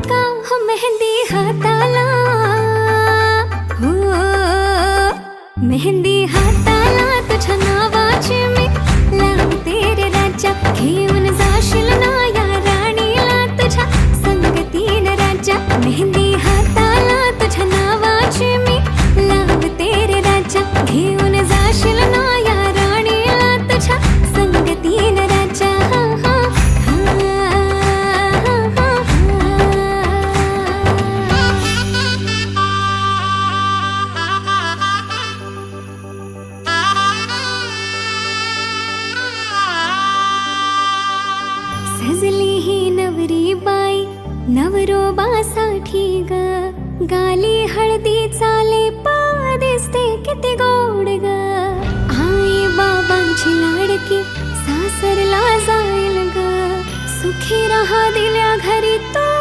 का हो मेहंदी हाताला, हो मेहंदी हाताला तुझ्या नावाची मी लावते रे राजा. घेऊन जाशील ना या राणीला तुझ्या संगतीन राजा. मेहंदी हाताला तुझ्या नावाची मी लावते रे राजा. घेऊन जाशील ना या राणीला तुझ्या संगतीन राजा. सजली ही नवरी बाई नवरोबासाठी ग. गाली हळदी चाले पा दिसते किती गोड ग. आई बाबांची लाडकी सासरला जाईल ग. सुखी राहा दिल्या घरी तो